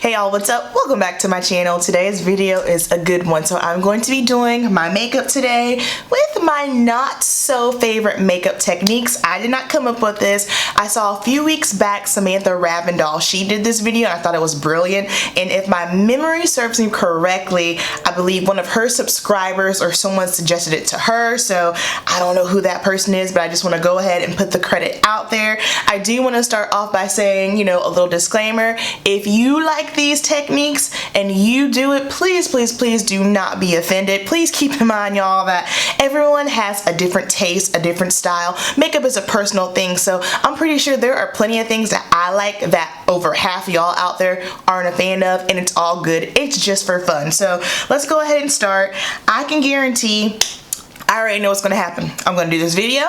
Hey y'all, what's up? Welcome back to my channel. Today's video is a good one. So I'm going to be doing my makeup today with my not so favorite makeup techniques. I did not come up with this. I saw a few weeks back Samantha Ravndahl. She did this video and I thought it was brilliant. And if my memory serves me correctly, I believe one of her subscribers or someone suggested it to her. So I don't know who that person is, but I just want to go ahead and put the credit out there. I do want to start off by saying, you know, a little disclaimer. If you like these techniques and you do it, please do not be offended. Please keep in mind, y'all, that everyone has a different taste, a different style. Makeup is a personal thing, so I'm pretty sure there are plenty of things that I like that over half of y'all out there aren't a fan of, and it's all good. It's just for fun. So let's go ahead and start. I can guarantee I already know what's gonna happen. I'm gonna do this video.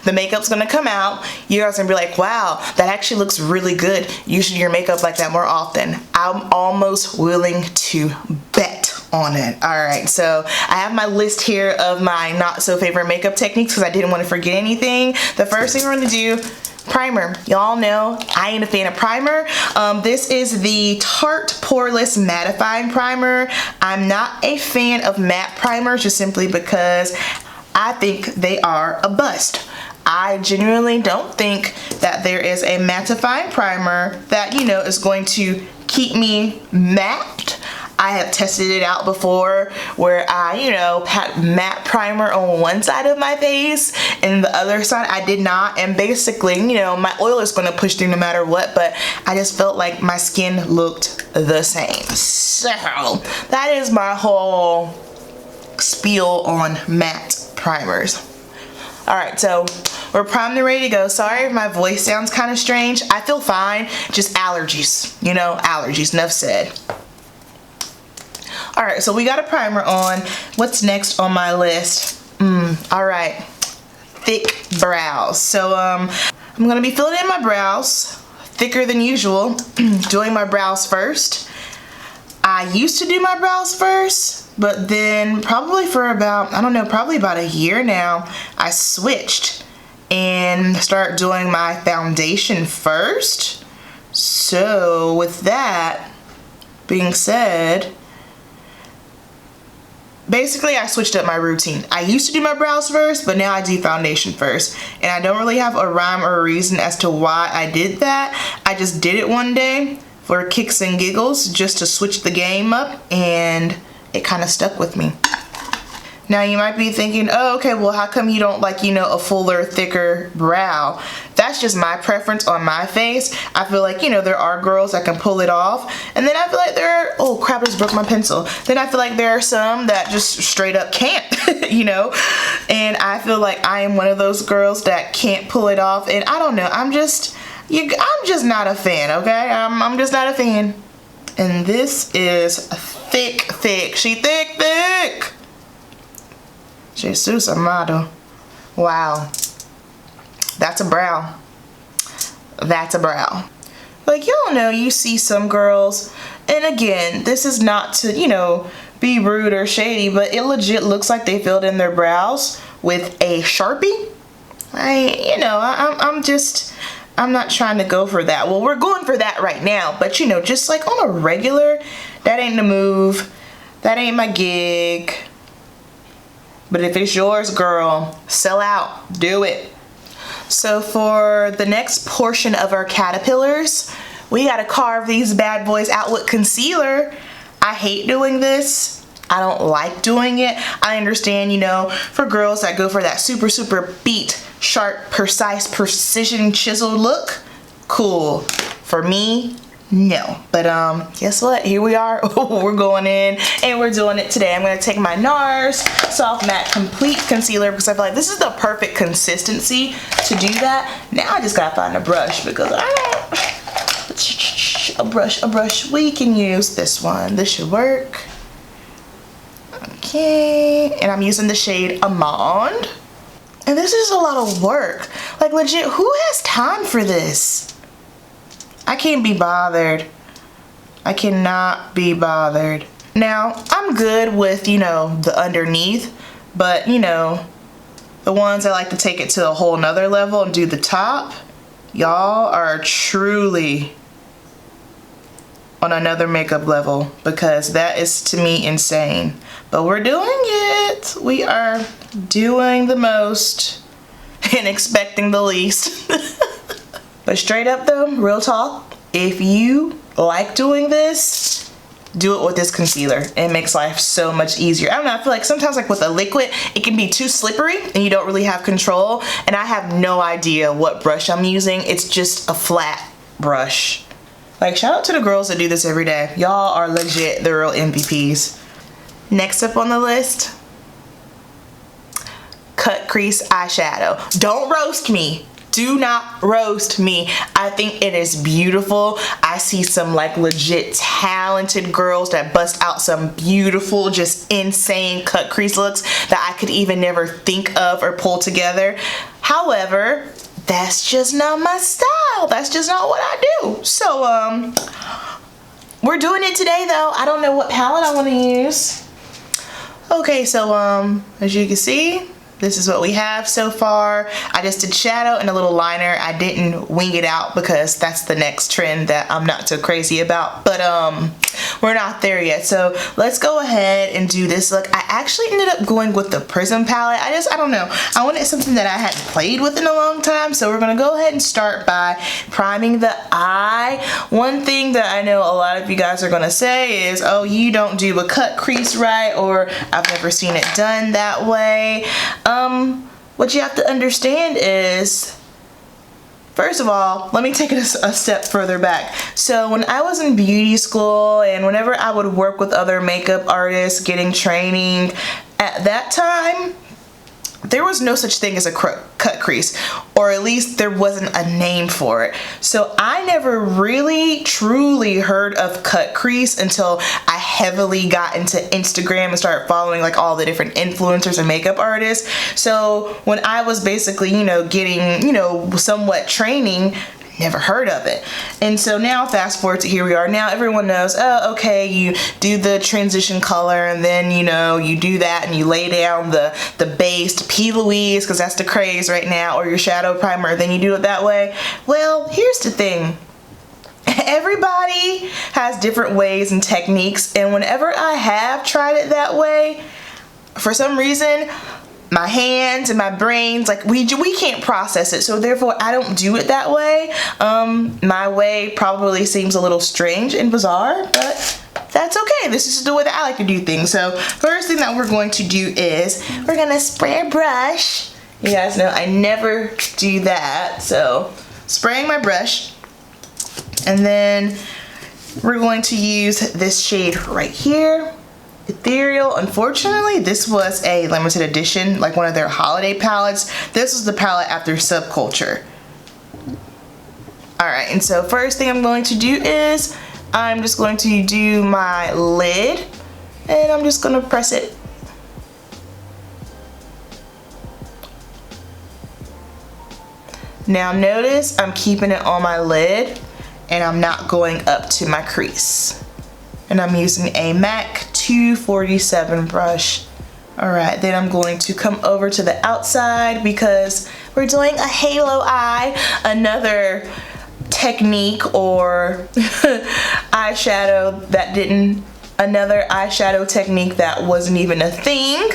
The makeup's gonna come out. You guys are gonna be like, wow, that actually looks really good. You should do your makeup like that more often. I'm almost willing to bet on it. Alright, so I have my list here of my not so favorite makeup techniques because I didn't want to forget anything. The first thing we're gonna do, primer. Y'all know I ain't a fan of primer. This is the Tarte Poreless Mattifying Primer. I'm not a fan of matte primers just simply because I think they are a bust. I genuinely don't think that there is a mattifying primer that, you know, is going to keep me matte. I have tested it out before where I, you know, had matte primer on one side of my face and the other side I did not, and basically, you know, my oil is going to push through no matter what, but I just felt like my skin looked the same. So that is my whole spiel on matte primers. Alright, so we're primed and ready to go. Sorry if my voice sounds kind of strange. I feel fine. Just allergies. You know, allergies. Enough said. Alright, so we got a primer on. What's next on my list? Alright. Thick brows. So, I'm going to be filling in my brows. Thicker than usual. Doing my brows first. I used to do my brows first, but then probably for about, I don't know, probably about a year now, I switched and start doing my foundation first. So with that being said, basically I switched up my routine. I used to do my brows first, but now I do foundation first. And I don't really have a rhyme or a reason as to why I did that. I just did it one day for kicks and giggles just to switch the game up, and it kind of stuck with me. Now you might be thinking, oh, okay, well, how come you don't like, you know, a fuller, thicker brow? That's just my preference on my face. I feel like, you know, there are girls that can pull it off, and then I feel like there are, oh crap, I just broke my pencil. Then I feel like there are some that just straight up can't, you know? And I feel like I am one of those girls that can't pull it off, and I don't know, I'm just not a fan, okay? I'm just not a fan. And this is thick. She thick. Jesus amado. Wow. That's a brow. That's a brow. Like, y'all know, you see some girls, and again, this is not to, you know, be rude or shady, but it legit looks like they filled in their brows with a Sharpie. I'm not trying to go for that. Well, we're going for that right now, but you know, just like on a regular, that ain't the move. That ain't my gig. But if it's yours, girl, sell out. Do it. So for the next portion of our caterpillars, we gotta carve these bad boys out with concealer. I hate doing this. I don't like doing it. I understand, you know, for girls that go for that super beat, sharp, precise, precision chiseled look, cool. For me, no. But guess what? Here we are. We're going in and we're doing it today. I'm going to take my NARS Soft Matte Complete Concealer because I feel like this is the perfect consistency to do that. Now I just got to find a brush because a brush. We can use this one. This should work. Okay, and I'm using the shade Amande. And this is a lot of work. Like, legit, who has time for this? I can't be bothered. I cannot be bothered. Now, I'm good with, you know, the underneath, but, you know, the ones that like to take it to a whole nother level and do the top, y'all are truly on another makeup level because that is to me insane. But we're doing it. We are doing the most and expecting the least. But straight up though, real talk, if you like doing this, do it with this concealer. It makes life so much easier. I don't know, I feel like sometimes like with a liquid, it can be too slippery and you don't really have control. And I have no idea what brush I'm using. It's just a flat brush. Like, shout out to the girls that do this every day. Y'all are legit the real MVPs. Next up on the list, cut crease eyeshadow. Don't roast me. Do not roast me. I think it is beautiful. I see some like legit talented girls that bust out some beautiful, just insane cut crease looks that I could even never think of or pull together. However, that's just not my style. That's just not what I do. So, we're doing it today though. I don't know what palette I want to use. Okay, so as you can see, this is what we have so far. I just did shadow and a little liner. I didn't wing it out because that's the next trend that I'm not so crazy about, but we're not there yet. So let's go ahead and do this look. I actually ended up going with the Prism palette. I don't know. I wanted something that I hadn't played with in a long time. So we're gonna go ahead and start by priming the eye. One thing that I know a lot of you guys are gonna say is, oh, you don't do a cut crease right, or I've never seen it done that way. What you have to understand is, first of all, let me take it a step further back. So when I was in beauty school and whenever I would work with other makeup artists getting training, at that time, there was no such thing as a cut crease, or at least there wasn't a name for it. So I never really truly heard of cut crease until I heavily got into Instagram and started following like all the different influencers and makeup artists. So when I was basically, you know, getting, you know, somewhat training, never heard of it. And so now fast forward to here we are. Now everyone knows, oh, okay, you do the transition color and then, you know, you do that and you lay down the base to P. Louise, because that's the craze right now, or your shadow primer, then you do it that way. Well, here's the thing. Everybody has different ways and techniques, and whenever I have tried it that way, for some reason, my hands and my brains, like we can't process it, so therefore I don't do it that way. My way probably seems a little strange and bizarre, but that's okay. This is just the way that I like to do things. So first thing that we're going to do is we're gonna spray a brush. You guys know I never do that, so spraying my brush, and then we're going to use this shade right here, Ethereal. Unfortunately, this was a limited edition, like one of their holiday palettes. This was the palette after Subculture. Alright, and so first thing I'm going to do is I'm just going to do my lid, and I'm just going to press it. Now notice I'm keeping it on my lid and I'm not going up to my crease. And I'm using a MAC 247 brush. Alright, then I'm going to come over to the outside because we're doing a halo eye, another technique or eyeshadow that didn't, another eyeshadow technique that wasn't even a thing.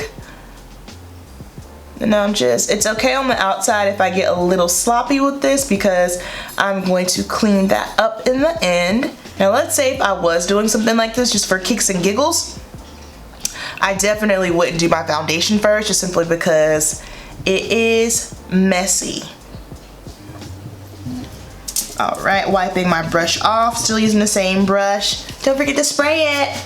And I'm just, it's okay on the outside if I get a little sloppy with this because I'm going to clean that up in the end. Now let's say if I was doing something like this just for kicks and giggles, I definitely wouldn't do my foundation first, just simply because it is messy. Alright, wiping my brush off, still using the same brush. Don't forget to spray it.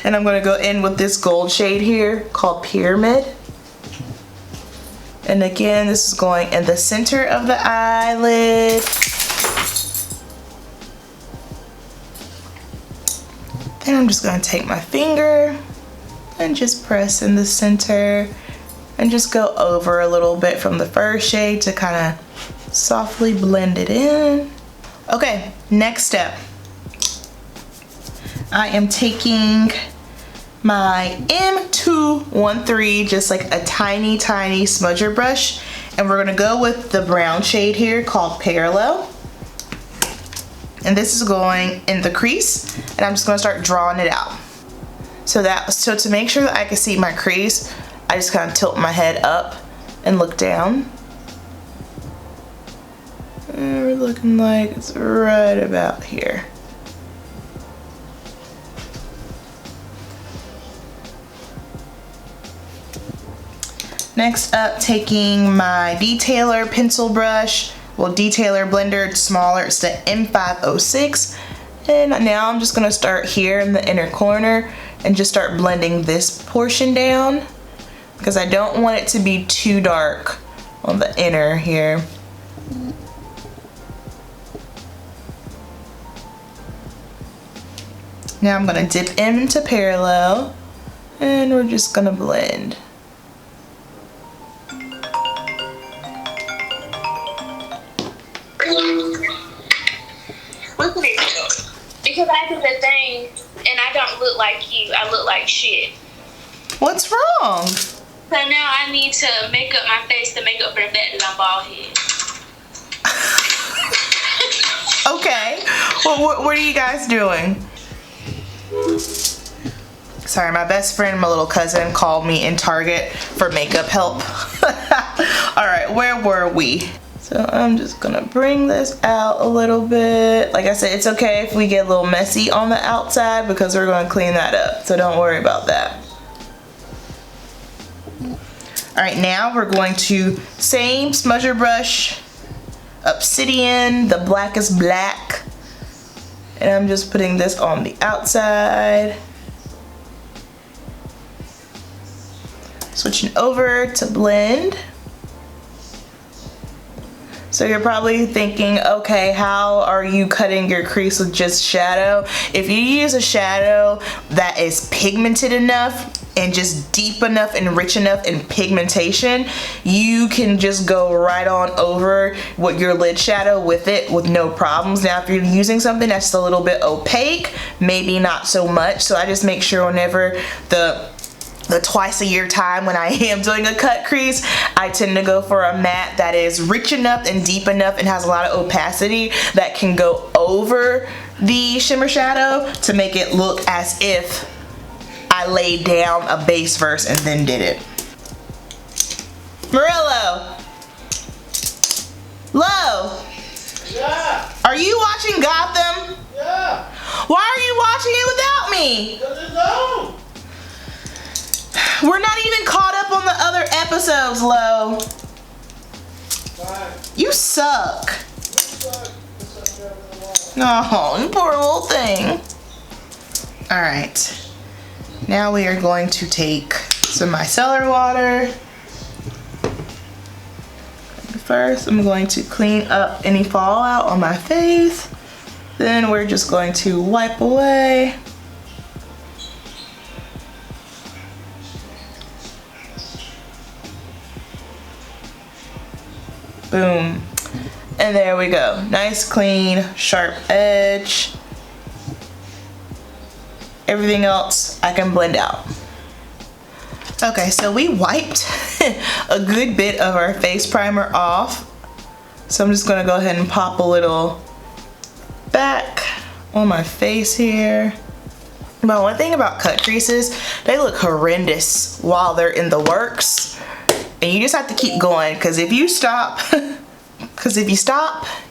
And I'm gonna go in with this gold shade here called Pyramid. And again, this is going in the center of the eyelid. Then I'm just gonna take my finger and just press in the center and just go over a little bit from the first shade to kind of softly blend it in. Okay, next step. I am taking my M213, just like a tiny smudger brush, and we're gonna go with the brown shade here called Parallel. and this is going in the crease, and I'm just gonna start drawing it out. So to make sure that I can see my crease, I just kind of tilt my head up and look down. And we're looking like it's right about here. Next up, taking my detailer pencil brush, well, detailer blender, it's smaller, it's the M506. And now I'm just gonna start here in the inner corner and just start blending this portion down because I don't want it to be too dark on the inner here. Now I'm gonna dip into Parallel and we're just gonna blend. Look at this. Because I do the thing and I don't look like you. I look like shit. What's wrong? So now I need to make up my face to make up for the fact that I'm bald head. Okay. Well, what are you guys doing? Sorry, my best friend, my little cousin, called me in Target for makeup help. Alright, where were we? So I'm just gonna bring this out a little bit. Like I said, it's okay if we get a little messy on the outside because we're gonna clean that up. So don't worry about that. Alright, now we're going to same smudger brush, Obsidian, the blackest black. And I'm just putting this on the outside. Switching over to blend. So you're probably thinking, okay, how are you cutting your crease with just shadow? If you use a shadow that is pigmented enough and just deep enough and rich enough in pigmentation, you can just go right on over with your lid shadow with it with no problems. Now, if you're using something that's a little bit opaque, maybe not so much. So I just make sure whenever the twice a year time when I am doing a cut crease, I tend to go for a matte that is rich enough and deep enough and has a lot of opacity that can go over the shimmer shadow to make it look as if I laid down a base verse and then did it. Murillo! Lo! Yeah! Are you watching Gotham? Yeah! Why are you watching it without me? Because it's on! We're not even caught up on the other episodes, Lo. Fine. You suck. No. Oh, you poor little thing. Alright. Now we are going to take some micellar water. First, I'm going to clean up any fallout on my face. Then we're just going to wipe away. Boom. And there we go. Nice, clean, sharp edge. Everything else I can blend out. Okay, so we wiped a good bit of our face primer off. So I'm just gonna go ahead and pop a little back on my face here. But one thing about cut creases, they look horrendous while they're in the works. And you just have to keep going, because if you stop,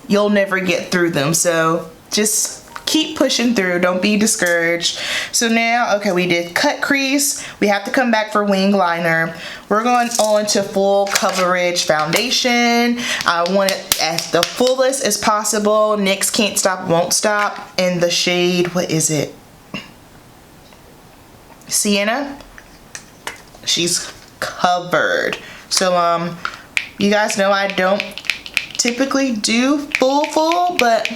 you'll never get through them. So just keep pushing through, don't be discouraged. So now, okay, we did cut crease. We have to come back for wing liner. We're going on to full coverage foundation. I want it as the fullest as possible. NYX Can't Stop, Won't Stop in the shade, what is it? Sienna. She's covered. So you guys know I don't typically do full, but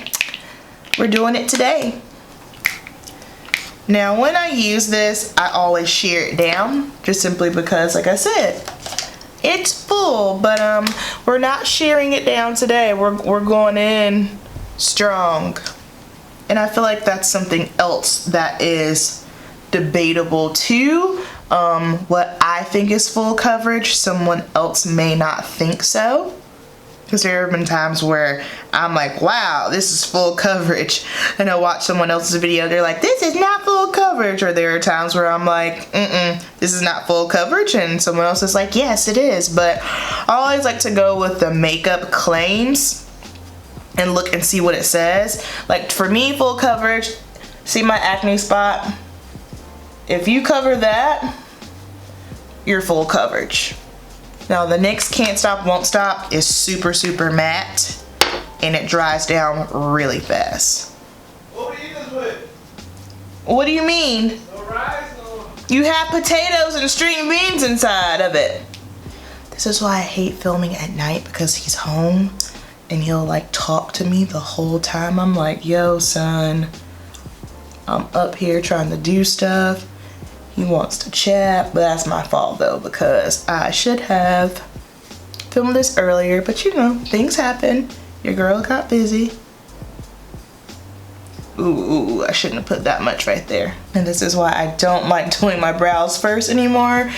we're doing it today. Now when I use this, I always shear it down, just simply because, like I said, it's full, but we're not shearing it down today. We're going in strong. And I feel like that's something else that is debatable too. What I think is full coverage, someone else may not think so. Because there have been times where I'm like, wow, this is full coverage. And I watch someone else's video, they're like, this is not full coverage. Or there are times where I'm like, this is not full coverage. And someone else is like, yes, it is. But I always like to go with the makeup claims and look and see what it says. Like for me, full coverage, see my acne spot? If you cover that, you're full coverage. Now the NYX Can't Stop, Won't Stop is super, super matte and it dries down really fast. What do you eat this with? What do you mean? No rice, no. You have potatoes and string beans inside of it. This is why I hate filming at night, because he's home and he'll like talk to me the whole time. I'm like, yo son, I'm up here trying to do stuff. He wants to chat, but that's my fault though, because I should have filmed this earlier, but you know, things happen. Your girl got busy. Ooh, I shouldn't have put that much right there. And this is why I don't like doing my brows first anymore,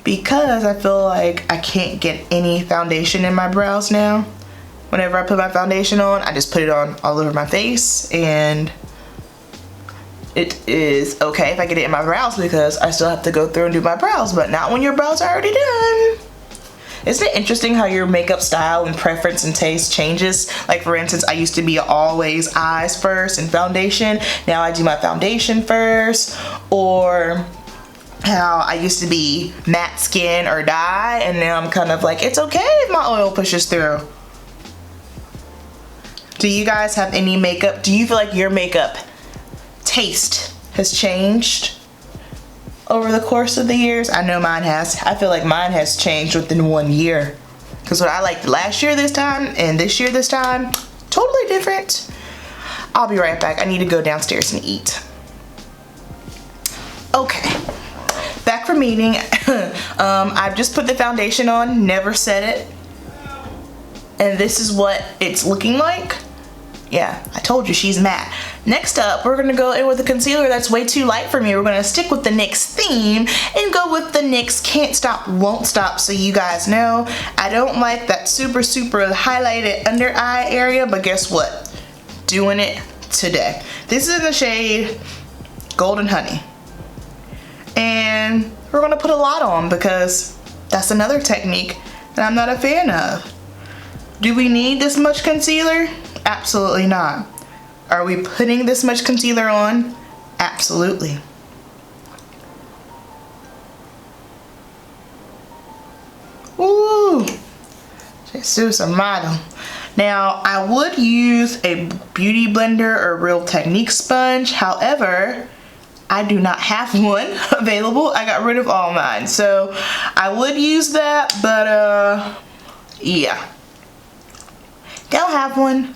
because I feel like I can't get any foundation in my brows now. Whenever I put my foundation on, I just put it on all over my face, and it is okay if I get it in my brows because I still have to go through and do my brows, but not when your brows are already done. Isn't it interesting how your makeup style and preference and taste changes? Like for instance, I used to be always eyes first and foundation. Now I do my foundation first. Or how I used to be matte skin or dye, and now I'm kind of like, it's okay if my oil pushes through. Do you guys have any makeup? Do you feel like your makeup taste has changed over the course of the years? I know mine has. I feel like mine has changed within 1 year, because what I liked last year this time and this year this time, totally different. I'll be right back. I need to go downstairs and eat. Okay, back from eating. I've just put the foundation on, never set it, and this is what it's looking like. Yeah, I told you she's matte. Next up, we're gonna go in with a concealer that's way too light for me. We're gonna stick with the NYX theme and go with the NYX Can't Stop, Won't Stop. So you guys know, I don't like that super, super highlighted under eye area, but guess what? Doing it today. This is in the shade Golden Honey. And we're gonna put a lot on because that's another technique that I'm not a fan of. Do we need this much concealer? Absolutely not. Are we putting this much concealer on? Absolutely. Ooh, Jesus amado. Now, I would use a beauty blender or Real Technique sponge. However, I do not have one available. I got rid of all mine. So I would use that, but yeah. Don't have one.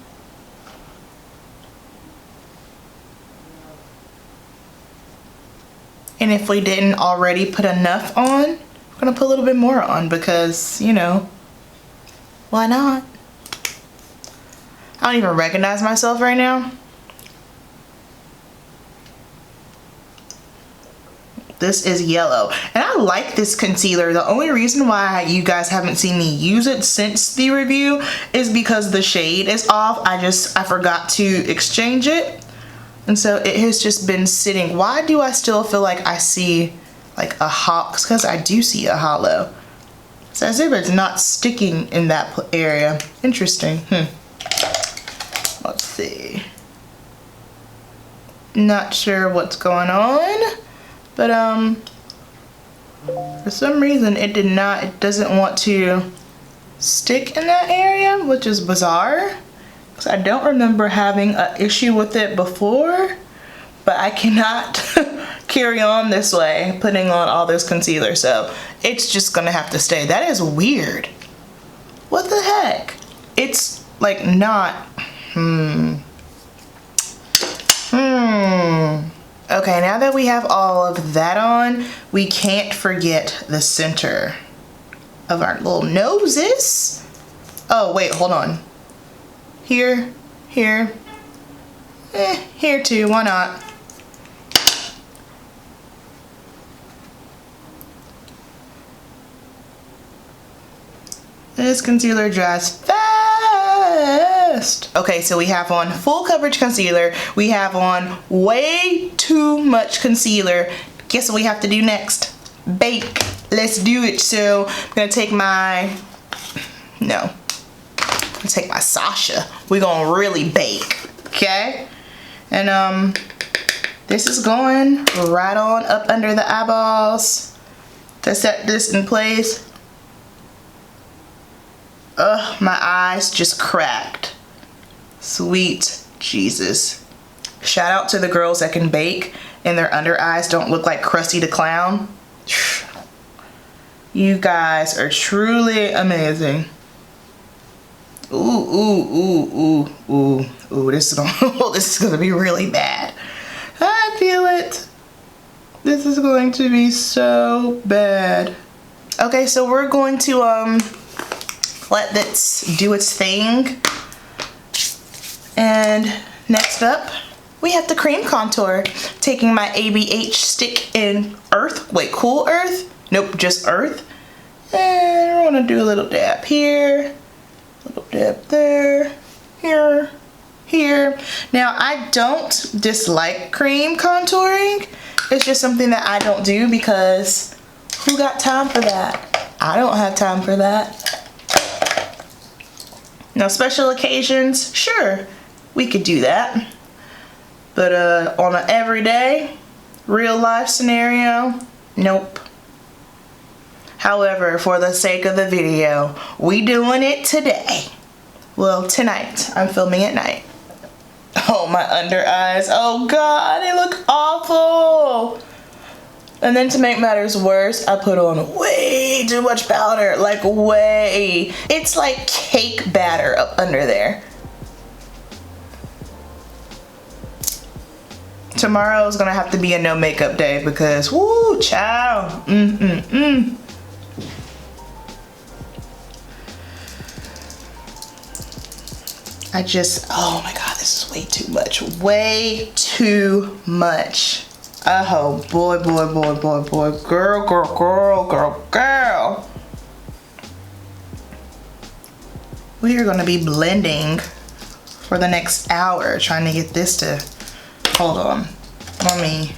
And if we didn't already put enough on, we're gonna put a little bit more on because, you know, why not? I don't even recognize myself right now. This is yellow. And I like this concealer. The only reason why you guys haven't seen me use it since the review is because the shade is off. I forgot to exchange it. And so it has just been sitting. Why do I still feel like I see like a hollow? Because I do see a hollow. It's as if it's not sticking in that area. Interesting. Let's see. Not sure what's going on. But for some reason it doesn't want to stick in that area, which is bizarre. Because I don't remember having an issue with it before, but I cannot carry on this way, putting on all this concealer, so it's just gonna have to stay. That is weird. What the heck? It's like not, Okay, now that we have all of that on, we can't forget the center of our little noses. Oh, wait, hold on. Here, here, here too, why not? This concealer dries fast. best. Okay, so we have on full coverage concealer. We have on way too much concealer. Guess what we have to do next? Bake. Let's do it. So I'm gonna take my, take my Sacha. We're gonna really bake, okay? And this is going right on up under the eyeballs to set this in place. Ugh, my eyes just cracked. Sweet Jesus. Shout out to the girls that can bake and their under eyes don't look like Krusty the Clown. You guys are truly amazing. Ooh, this is gonna be really bad. I feel it. This is going to be so bad. Okay, so we're going to let this do its thing. And next up, we have the cream contour. Taking my ABH Stick in Earth. Wait, Cool Earth? Nope, just Earth. And we're gonna do a little dab here, a little dab there, here, here. Now, I don't dislike cream contouring. It's just something that I don't do because who got time for that? I don't have time for that. Now, special occasions, sure, we could do that. But on an everyday, real life scenario, nope. However, for the sake of the video, we doing it today. Well, tonight. I'm filming at night. Oh, my under eyes. Oh God, they look awful. And then to make matters worse, I put on way too much powder. Like way. It's like cake batter up under there. Tomorrow is gonna have to be a no makeup day because woo, child. Oh my God, this is way too much. Way too much. Oh boy, boy, boy, boy, boy. Girl, girl, girl, girl, girl. We are gonna be blending for the next hour, trying to get this to, hold on, let me.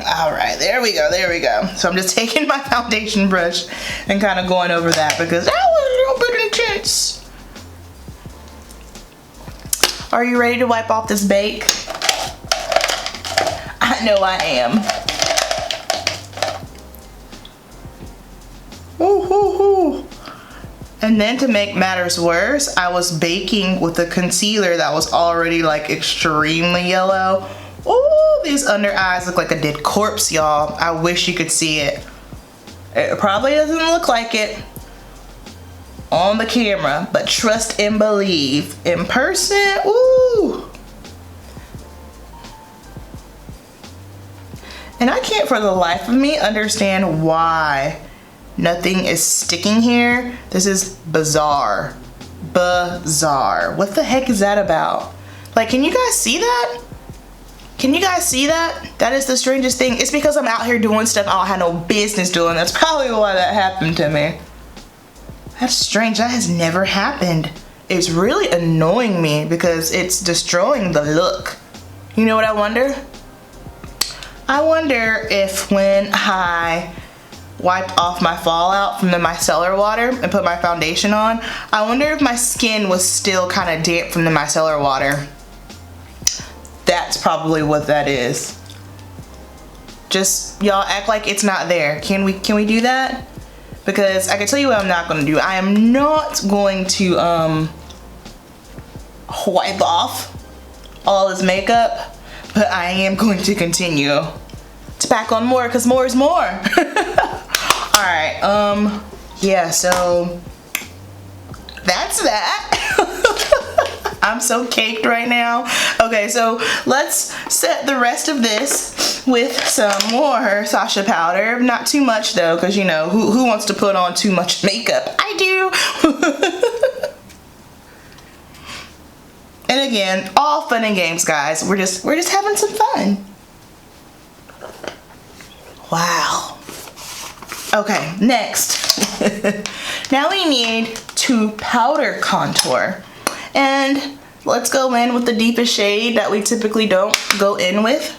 All right, there we go, there we go. So I'm just taking my foundation brush and kind of going over that because that was a little bit intense. Are you ready to wipe off this bake? I know I am. Ooh, ooh, ooh. And then to make matters worse, I was baking with a concealer that was already like extremely yellow. Ooh, these under eyes look like a dead corpse, y'all. I wish you could see it. It probably doesn't look like it on the camera, but trust and believe. In person, ooh. And I can't for the life of me understand why nothing is sticking here. This is bizarre. Bizarre. What the heck is that about? Like, can you guys see that? Can you guys see that? That is the strangest thing. It's because I'm out here doing stuff I don't have no business doing. That's probably why that happened to me. That's strange. That has never happened. It's really annoying me because it's destroying the look. You know what I wonder? I wonder if when I wiped off my fallout from the micellar water and put my foundation on, I wonder if my skin was still kind of damp from the micellar water. That's probably what that is. Just y'all act like it's not there. Can we do that? Because I can tell you what I'm not going to do. I am not going to wipe off all this makeup, but I am going to continue to pack on more because more is more. All right, yeah, so that's that. I'm so caked right now. Okay, so let's set the rest of this with some more Sacha powder. Not too much though, because you know, who wants to put on too much makeup? I do. And again, all fun and games, guys. We're just having some fun. Wow. Okay, next. Now we need to powder contour. And let's go in with the deepest shade that we typically don't go in with,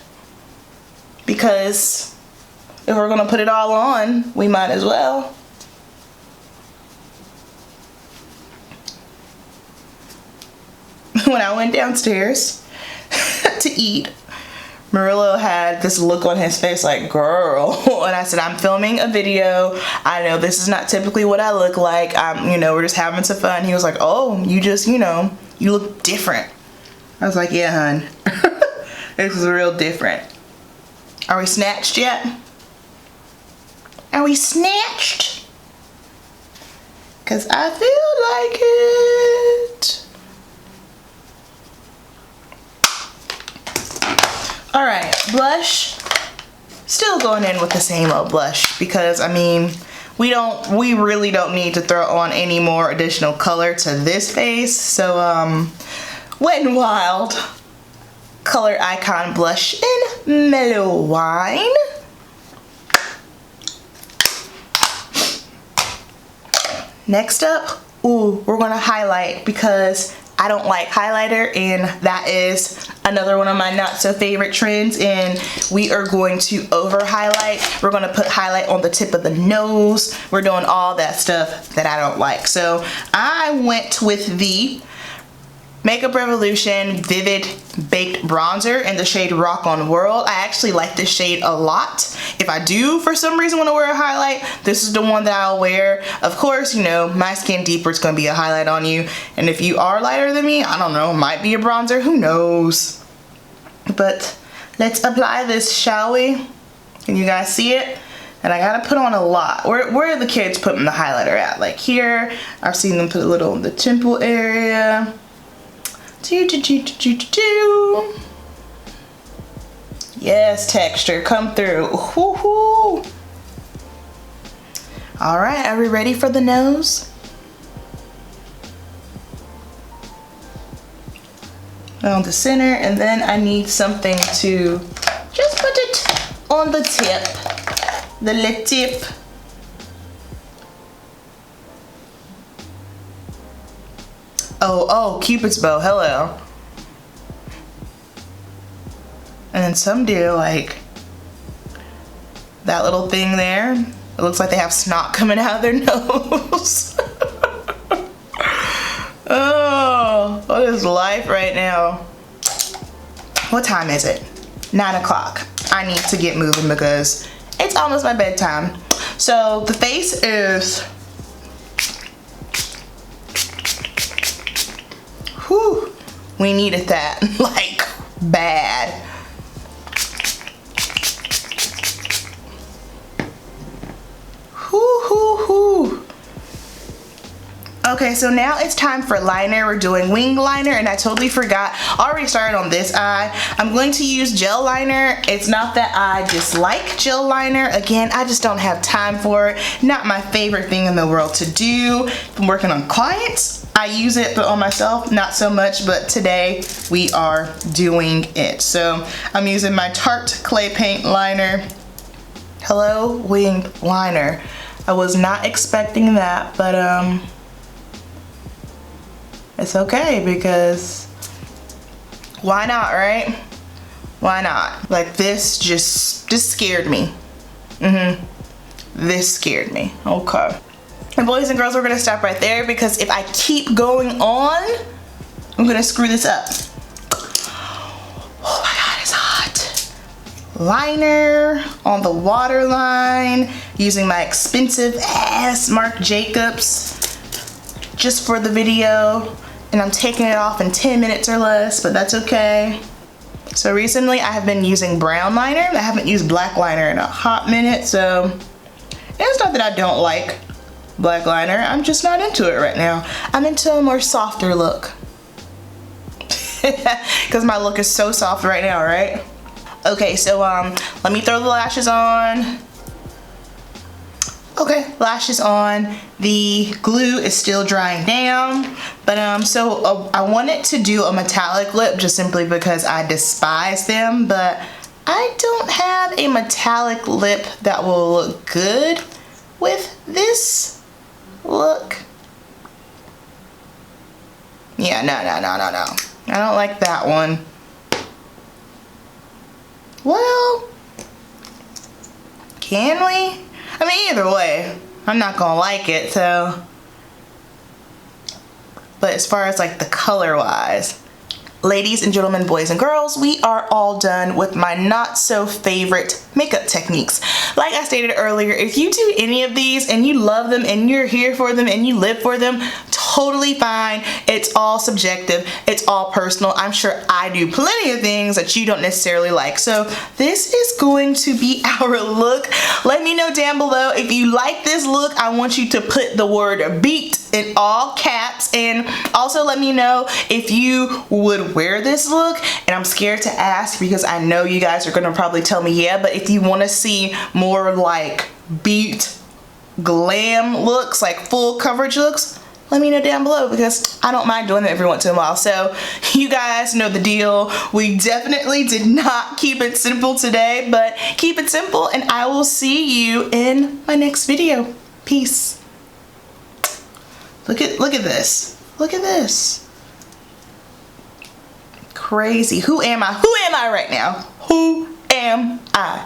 because if we're gonna put it all on, we might as well. When I went downstairs to eat, Murillo had this look on his face like, girl, and I said, I'm filming a video. I know this is not typically what I look like. You know, we're just having some fun. He was like, oh, you just, you know, you look different. I was like, yeah, hun. This is real different. Are we snatched yet? Are we snatched? Because I feel like it. Alright, blush. Still going in with the same old blush, because I mean, we really don't need to throw on any more additional color to this face. So Wet n Wild Color Icon Blush in Mellow Wine. Next up, ooh, we're gonna highlight, because I don't like highlighter, and that is another one of my not so favorite trends, and we are going to over highlight. We're gonna put highlight on the tip of the nose. We're doing all that stuff that I don't like. So I went with the Makeup Revolution Vivid Baked Bronzer in the shade Rock on World. I actually like this shade a lot. If I do for some reason want to wear a highlight, this is the one that I'll wear. Of course, you know, my skin deeper, it's going to be a highlight on you. And if you are lighter than me, I don't know, might be a bronzer, who knows. But let's apply this, shall we? Can you guys see it? And I gotta put on a lot. Where are the kids putting the highlighter at? Like here, I've seen them put a little in the temple area. Yes, texture, come through. All right, are we ready for the nose? On the center, and then I need something to just put it on the tip, the lip tip. Oh, Cupid's bow, hello. And then some do like that little thing there. It looks like they have snot coming out of their nose. Oh, what is life right now? What time is it? 9 o'clock. I need to get moving because it's almost my bedtime. So the face is, whew, we needed that, like, bad. Okay, so now it's time for liner. We're doing wing liner, and I totally forgot. Already started on this eye. I'm going to use gel liner. It's not that I dislike gel liner. Again, I just don't have time for it. Not my favorite thing in the world to do. I'm working on clients. I use it, but on myself, not so much. But today we are doing it. So I'm using my Tarte clay paint liner. Hello, wing liner. I was not expecting that, but it's okay, because why not, right? Why not? Like, this just scared me. This scared me. Okay. And boys and girls, we're gonna stop right there, because if I keep going on, I'm gonna screw this up. Oh my God, it's hot. Liner on the waterline, using my expensive ass Marc Jacobs just for the video. And I'm taking it off in 10 minutes or less, but that's okay. So recently I have been using brown liner. I haven't used black liner in a hot minute, so it's not that I don't like black liner. I'm just not into it right now. I'm into a more softer look. Because my look is so soft right now, right? Okay, so let me throw the lashes on. Okay, lashes on. The glue is still drying down, but I wanted to do a metallic lip just simply because I despise them, but I don't have a metallic lip that will look good with this look. Yeah, no. I don't like that one. Well, can we? I mean, either way, I'm not gonna like it, so. But as far as like the color wise, ladies and gentlemen, boys and girls, we are all done with my not so favorite makeup techniques. Like I stated earlier, if you do any of these and you love them and you're here for them and you live for them, totally fine. It's all subjective. It's all personal. I'm sure I do plenty of things that you don't necessarily like. So this is going to be our look. Let me know down below if you like this look. I want you to put the word beat in all caps, and also let me know if you would wear this look. And I'm scared to ask because I know you guys are gonna probably tell me yeah, but if you want to see more like beat glam looks, like full coverage looks, let me know down below because I don't mind doing them every once in a while. So you guys know the deal. We definitely did not keep it simple today, but keep it simple and I will see you in my next video. Peace. Look at this. Look at this. Crazy. Who am I? Who am I right now? Who am I?